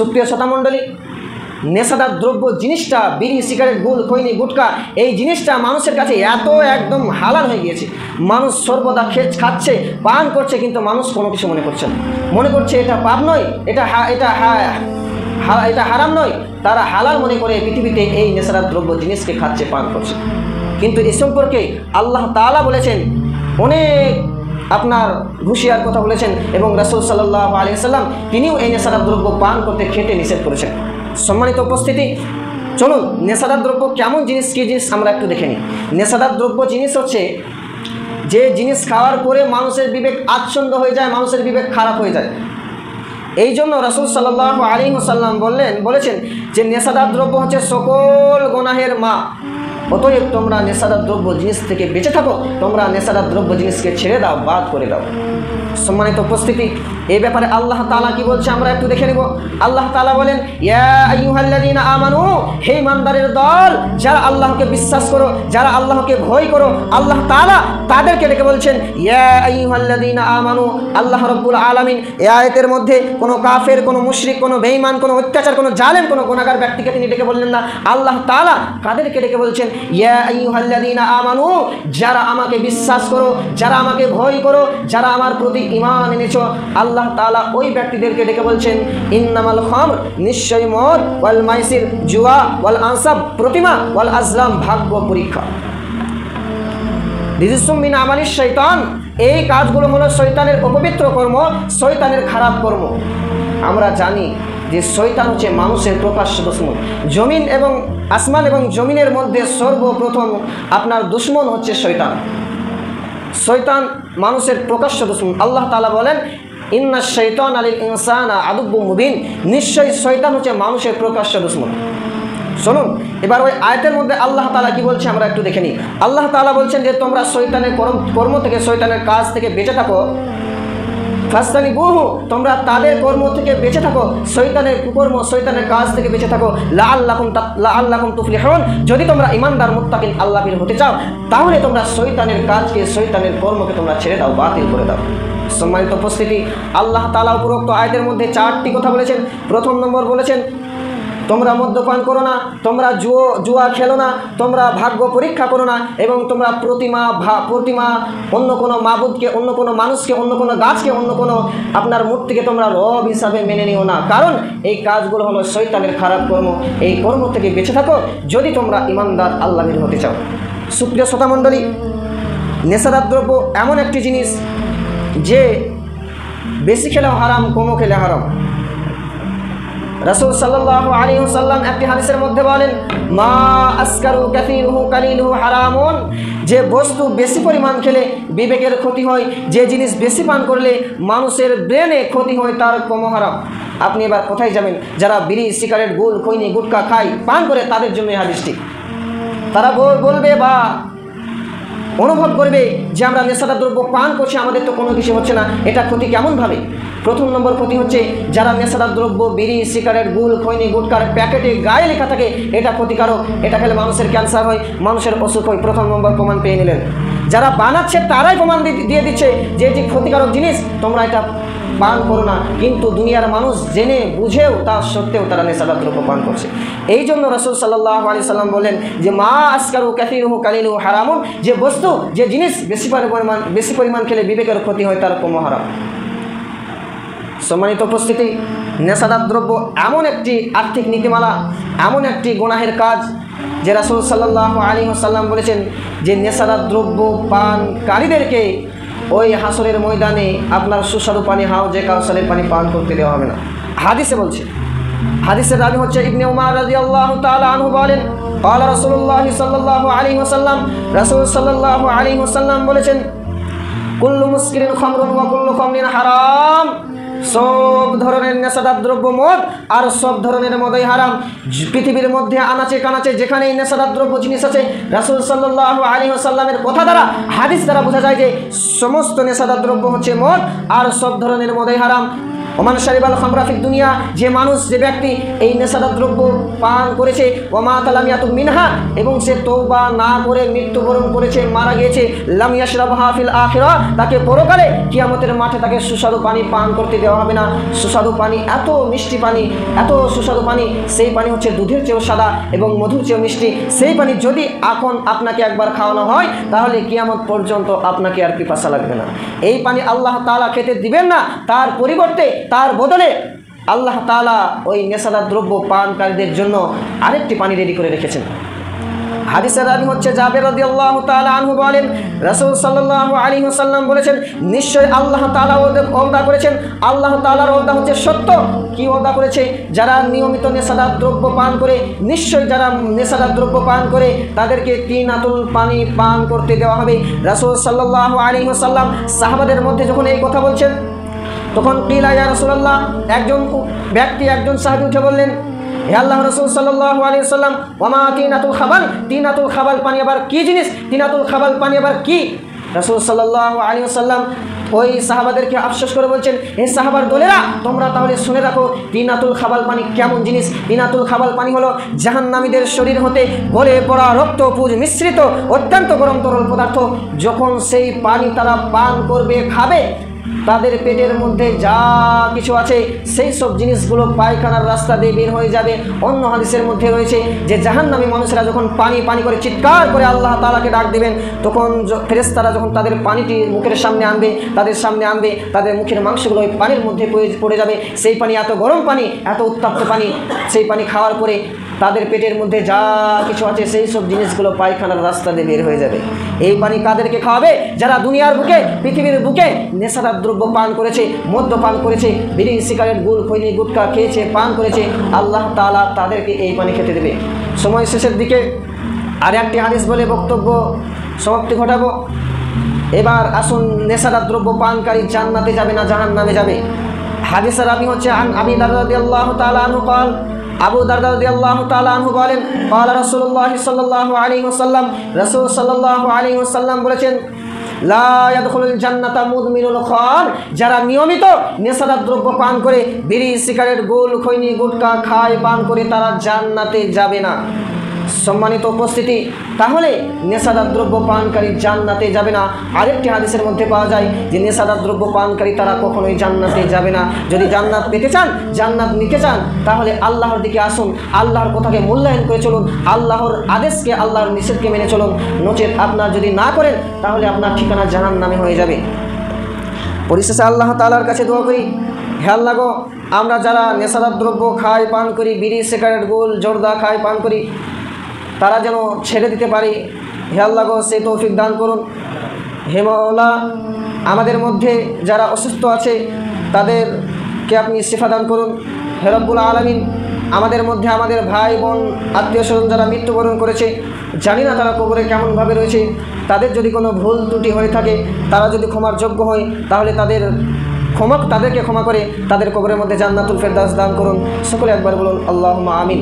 সুপ্রিয় শ্রোতামণ্ডলী, নেশাদার দ্রব্য জিনিসটা, বিড়ি, সিগারেট, গুল, খৈনি, গুটকা, এই জিনিসটা মানুষের কাছে এত একদম হালাল হয়ে গিয়েছে। মানুষ সর্বদা খাচ্ছে, পান করছে, কিন্তু মানুষ কোনো কিছু মনে করছে না। মনে করছে এটা পাপ নয়, এটা হারাম নয়। তারা হালাল মনে করে পৃথিবীতে এই নেশাদার দ্রব্য জিনিসকে খাচ্ছে, পান করছে। কিন্তু এ সম্পর্কে আল্লাহ তাআলা বলেছেন, অনেক আপনার হুঁশিয়ার কথা বলেছেন, এবং রাসূল সাল্লাল্লাহু আলাইহি ওয়াসাল্লাম তিনিও এই নেশাদার দ্রব্য পান করতে, খেতে নিষেধ করেছেন। সম্মানিত উপস্থিতি, চলুন নেশাদার দ্রব্য কেমন জিনিস, কী জিনিস আমরা একটু দেখে নিই। নেশাদার দ্রব্য জিনিস হচ্ছে যে জিনিস খাওয়ার পরে মানুষের বিবেক আচ্ছন্ন হয়ে যায়, মানুষের বিবেক খারাপ হয়ে যায়। এই জন্য রাসূল সাল্লাল্লাহু আলাইহি ওয়াসাল্লাম বলেছেন যে নেশাদার দ্রব্য হচ্ছে সকল গুনাহের মা। অতএব তোমরা নেশাদার দ্রব্য জিনিস থেকে বেঁচে থাকো, তোমরা নেশাদার দ্রব্য জিনিসকে ছেড়ে দাও, বাদ করে দাও। সম্মানিত উপস্থিতি, এই ব্যাপারে আল্লাহ তাআলা কি বলছে আমরা একটু দেখে নেব। আল্লাহ তাআলা বলেন, ইয়া আইয়ুহাল্লাযীনা আমানু, হে ইমানদারের দল, যারা আল্লাহকে বিশ্বাস করো, যারা আল্লাহকে ভয় করো, আল্লাহ তাআলা তাদেরকে ডেকে বলছেন ইয়া আইয়ুহাল্লাযীনা আমানু। আল্লাহ রাব্বুল আলামিন এই আয়াতের মধ্যে কোনো কাফের, কোনো মুশরিক, কোনো বেঈমান, কোনো অত্যাচার, কোনো জালেম, কোনো গুনাহগার ব্যক্তিকে তিনি ডেকে বললেন না। আল্লাহ তাআলা কাদেরকে ডেকে বলছেন ইয়া আইয়ুহাল্লাযীনা আমানু, যারা আমাকে বিশ্বাস করো, যারা আমাকে ভয় করো, যারা আমার প্রতি ঈমান এনেছো। আল্লাহ তাআলা ওই ব্যক্তিদেরকে ডেকে বলছেন ইন্নামাল খামর, নিশ্চয় মদ, ওয়াল মাইসির, জুয়া, ওয়াল আনসাব, প্রতিমা, ওয়াল আজলাম, ভাগ্য পরীক্ষা, রিজসুম মিন আমালিশ শয়তান, এই কাজগুলো হলো শয়তানের অপবিত্র কর্ম, শয়তানের খারাপ কর্ম। আমরা জানি যে শয়তান হচ্ছে মানুষের প্রকাশ্য দুশমন। জমিন এবং আসমান এবং জমিনের মধ্যে সর্বপ্রথম আপনার দুশমন হচ্ছে শয়তান। শয়তান মানুষের প্রকাশ্য দুশমন। আল্লাহ তাআলা বলেন ইন্না শাইতানা লিল ইনসানা আদুব্বুম মুবিন, নিশ্চয়ই শয়তান হচ্ছে মানুষের প্রকাশ্য দুশমন। শুনুন এবার ওই আয়াতের মধ্যে আল্লাহ তাআলা কি বলছে আমরা একটু দেখে নিই। আল্লাহ তাআলা বলছেন যে তোমরা শয়তানের কর্ম থেকে, শয়তানের কাজ থেকে বেঁচে থাকো। ফাসতানিবুহু, তোমরা তাদের কর্ম থেকে বেঁচে থাকো, শয়তানের কুকর্ম, শয়তানের কাজ থেকে বেঁচে থাকো। লাআল্লাকুম তুফলিহুন, যদি তোমরা ঈমানদার মুত্তাকিন আল্লাহর হতে চাও, তাহলে তোমরা শয়তানের কাজকে, শয়তানের কর্মকে তোমরা ছেড়ে দাও, বাতিল করে দাও। সম্মানিত উপস্থিতি, আল্লাহ তাআলা উপরোক্ত আয়াতের মধ্যে 4টি কথা বলেছেন। প্রথম নম্বর বলেছেন তোমরা মদ্যপান করো না, তোমরা জুয়া খেলো না, তোমরা ভাগ্য পরীক্ষা করো না, এবং তোমরা প্রতিমা, অন্য কোনো মাবুদকে, অন্য কোনো মানুষকে, অন্য কোনো গাছকে, অন্য কোনো আপনার মূর্তিকে তোমরা রব হিসাবে মেনে নিও না, কারণ এই কাজগুলো হলো শয়তানের খারাপ কর্ম। এই কর্ম থেকে বেঁচে থাকো যদি তোমরা ঈমানদার আল্লাহর হতে চাও। সুপ্রিয় শ্রোতামণ্ডলী, নেশাদার দ্রব্য এমন একটি জিনিস যে বেশি খেলেও হারাম, কমও খেলে হারাম। রাসূল সাল্লাল্লাহু আলাইহি ওয়াসাল্লাম একটি হাদিসের মধ্যে বলেন মা আসকারু কাসীরুহু কালিলুহু হারামুন, যে বস্তু বেশি পরিমাণ খেলে বিবেকের ক্ষতি হয়, যে জিনিস বেশি পান করলে মানুষের ব্রেনে ক্ষতি হয়, তার কম হারাম। আপনি এবার কোথায় যাবেন? যারা বিড়ি, সিগারেট, গুল, খৈনি, গুটকা খায়, পান করে, তাদের জন্য এই হাদিসটি। তারা বলবে বা অনুভব করবে যে আমরা নেশাদার দ্রব্য পান করছি, আমাদের তো কোনো কিছু হচ্ছে না। এটা ক্ষতি কেমনভাবে? প্রথম নম্বর ক্ষতি হচ্ছে যারা নেশাদার দ্রব্য বিড়ি, সিগারেট, গুল, খৈনি, গুটকার প্যাকেটে গায়ে লেখা থাকে এটা ক্ষতিকারক, এটা খেলে মানুষের ক্যান্সার হয়, মানুষের অসুখ হয়। প্রথম নম্বর প্রমাণ পেয়ে নিলেন। যারা বানাচ্ছে তারাই প্রমাণ দিয়ে দিচ্ছে যে এটি ক্ষতিকারক জিনিস, তোমরা এটা পান করো না, কিন্তু দুনিয়ার মানুষ জেনে বুঝেও তা সত্ত্বেও তারা নেশাদার দ্রব্য পান করছে। এই জন্য রাসূল সাল্লাল্লাহু আলাইহি সাল্লাম বলেন যে মা আসকারু কাসীরুহু কালিলুহু হারামুন, যে বস্তু, যে জিনিস বেশি পরিমাণ খেলে বিবেকের ক্ষতি হয়, তার কম হারাম। সম্মানিত উপস্থিতি, নেশাদার দ্রব্য এমন একটি আর্থিক নীতিমালা, এমন একটি গুনাহের কাজ যে রাসূল সাল্লাল্লাহু আলাইহি ওয়াসাল্লাম বলেছেন যে নেশাদার দ্রব্য পানকারীদেরকে ওই হাসরের ময়দানে আপনার সুস্বাদু পানি, হাউজে কাউসারের পানি পান করতে দেওয়া হবে না। হাদিসে বলছে, হাদিসের রাবি হচ্ছে ইবনে উমর রাদিয়াল্লাহু তাআলা আনহু বলেন ক্বালা রাসূলুল্লাহ সাল্লাল্লাহু আলাইহি ওয়াসাল্লাম, রাসূল সাল্লাল্লাহু আলাইহি ওয়াসাল্লাম বলেছেন কুল্লু মুসকিরিন খামরুন ওয়া কুল্লু খামরিন হারাম, সব ধরনের নেশাদার দ্রব্য মদ, আর সব ধরনের মদই হারাম। পৃথিবীর মধ্যে আনাচে কানাচে যেখানে এই নেশাদার দ্রব্য জিনিস আছে, রাসূল সাল্লাল্লাহু আলাইহি ওয়াসাল্লামের কথা দ্বারা, হাদিস দ্বারা বোঝা যায় যে সমস্ত নেশাদার দ্রব্য হচ্ছে মদ, আর সব ধরনের মদই হারাম। ওমান শারিবাল খামরা ফিদ দুনিয়া, যে মানুষ যে ব্যক্তি এই নেশাদার দ্রব্য পান করেছে, ওমা তালাম ইয়াতুব মিনহা, এবং সে তওবা না করে মৃত্যুবরণ করেছে, মারা গিয়েছে, লাম ইয়াশরাবহা ফিল আখিরাহ, তাকে পরকালে কিয়ামতের মাঠে তাকে সুস্বাদু পানি পান করতে দেওয়া হবে না। সুস্বাদু পানি, এত মিষ্টি পানি, এত সুস্বাদু পানি, সেই পানি হচ্ছে দুধের চেয়েও সাদা এবং মধুর চেয়েও মিষ্টি। সেই পানি যদি এখন আপনাকে একবার খাওয়ানো হয়, তাহলে কিয়ামত পর্যন্ত আপনাকে আর পিপাসা লাগবে না। এই পানি আল্লাহ তাআলা খেতে দিবেন না, তার পরিবর্তে, তার বদলে আল্লাহ তাআলা ওই নেশাদার দ্রব্য পানকারীদের জন্য আরেকটি পানি রেডি করে রেখেছেন। হাদিসের রাবি হচ্ছে জাবের রাদিয়াল্লাহু তাআলা আনহু বলেন, রাসূল সাল্লাল্লাহু আলাইহি ওয়াসাল্লাম বলেছেন, নিশ্চয় আল্লাহ তাআলা ওয়াদা করেছেন, আল্লাহ তাআলার ওয়াদা হচ্ছে সত্য। কি ওয়াদা করেছে? যারা নিয়মিত নেশাদার দ্রব্য পান করে, নিশ্চয় যারা নেশাদার দ্রব্য পান করে তাদেরকে 3 আতুল পানি পান করতে দেওয়া হবে। রাসূল সাল্লাল্লাহু আলাইহি ওয়াসাল্লাম সাহাবাদের মধ্যে যখন এই কথা বলছেন, তখন কিলা ইয়া রাসূলুল্লাহ, একজন ব্যক্তি, একজন সাহাবী উঠে বললেন, হে আল্লাহ রাসূল সাল্লাল্লাহু আলাইহি ওয়াসাল্লাম, ওয়ামা তিনাতুল খাবাল, তিনাতুল খাবাল পানি আবার কি জিনিস? তিনাতুল খাবাল পানি আবার কি? রাসূল সাল্লাল্লাহু আলাইহি ওয়াসাল্লাম ওই সাহাবাদেরকে আফসোস করে বলছেন, হে সাহাবার দলেরা, তোমরা তাহলে শুনে রাখো তিনাতুল খাবাল পানি কেমন জিনিস। তিনাতুল খাবাল পানি হলো জাহান্নামীদের শরীর হতে গলে পড়া রক্ত পুঁজ মিশ্রিত অত্যন্ত গরম তরল পদার্থ। যখন সেই পানি তারা পান করবে, খাবে, তাদের পেটের মধ্যে যা কিছু আছে সেই সব জিনিসগুলো পায়খানার রাস্তা দিয়ে বের হয়ে যাবে। অন্য হাদিসের মধ্যে রয়েছে যে জাহান্নামী মানুষেরা যখন পানি পানি করে চিৎকার করে আল্লাহ তাআলাকে ডাক দেবেন, তখন ফেরেশতারা যখন তাদের পানিটি মুখের সামনে আনবে, তাদের মুখের মাংসগুলো ওই পানির মধ্যে পড়ে যাবে। সেই পানি এত গরম পানি, এত উত্তপ্ত পানি, সেই পানি খাওয়ার পরে তাদের পেটের মধ্যে যা কিছু আছে সেই সব জিনিসগুলো পায়খানার রাস্তা দিয়ে বের হয়ে যাবে। এই পানি কাদেরকে খাওয়াবে? যারা দুনিয়ার বুকে, পৃথিবীর বুকে নেশাদার দ্রব্য পান করেছে, মদ্য পান করেছে, বিড়ি, সিগারেট, গুল, খৈনি, গুটকা খেয়েছে, পান করেছে, আল্লাহ তাআলা তাদেরকে এই পানি খেতে দেবে। সময় শেষের দিকে আর একটি হাদিস বলে বক্তব্য সমাপ্তি ঘটাবো। এবার আসুন, নেশাদার দ্রব্য পানকারী জান্নাতে যাবে না জাহান্নামে যাবে? হাদিসের রাবি হচ্ছে আন আবি দারদা রাদিয়াল্লাহু তাআলা আনহু قال, আবু দারদা রাদিয়াল্লাহু তাআলা আনহু বলেন, قال রাসূলুল্লাহ সাল্লাল্লাহু আলাইহি ওয়াসাল্লাম, রাসূল সাল্লাল্লাহু আলাইহি ওয়াসাল্লাম বলেছেন, লা ইয়াদখুলুল জান্নাতা মুদমিনুল খার, যারা নিয়মিত নেশাদার দ্রব্য পান করে, বিড়ি, সিগারেট, গুল, খৈনি, গুটকা খায়, পান করে, তারা জান্নাতে যাবে না। সম্মানিত উপস্থিতি, তাহলে নেশাদার দ্রব্য পানকারী জান্নাতে যাবে না। আরেকটি হাদিসের মধ্যে পাওয়া যায় যে নেশাদার দ্রব্য পানকারী তারা কখনোই জান্নাতে যাবে না। যদি জান্নাত পেতে চান, জান্নাত নিতে চান, তাহলে আল্লাহর দিকে আসুন, আল্লাহর কথাকে মূল্যায়ন করে চলুন, আল্লাহর আদেশকে, আল্লাহর নিষেধকে মেনে চলুন। নচেত আপনার যদি না করেন, তাহলে আপনার ঠিকানা জাহান্নামে হয়ে যাবে। পরিশেষে আল্লাহ তাআলার কাছে দোয়া করি, হে আল্লাহ গো, আমরা যারা নেশাদার দ্রব্য খাই, পান করি, বিড়ি, সিগারেট, গোল, জর্দা খাই, পান করি, তারা যেন ছেড়ে দিতে পারি। হে আল্লাহ গো, সেই তৌফিক দান করুন। হে মাওলা, আমাদের মধ্যে যারা অসুস্থ আছে তাদেরকে আপনি শিফা দান করুন। হে রব্বুল আলামিন, আমাদের মধ্যে আমাদের ভাই বোন, আত্মীয় স্বজন যারা মৃত্যুবরণ করেছে, জানি না তারা কবরে কেমনভাবে রয়েছে, তাদের যদি কোনো ভুল ত্রুটি হয়ে থাকে, তারা যদি ক্ষমার যোগ্য হয়, তাহলে তাদেরকে ক্ষমা করে তাদের কবরের মধ্যে জান্নাতুল ফেরদাউস দান করুন। সকলে একবার বলুন আল্লাহুম্মা আমিন।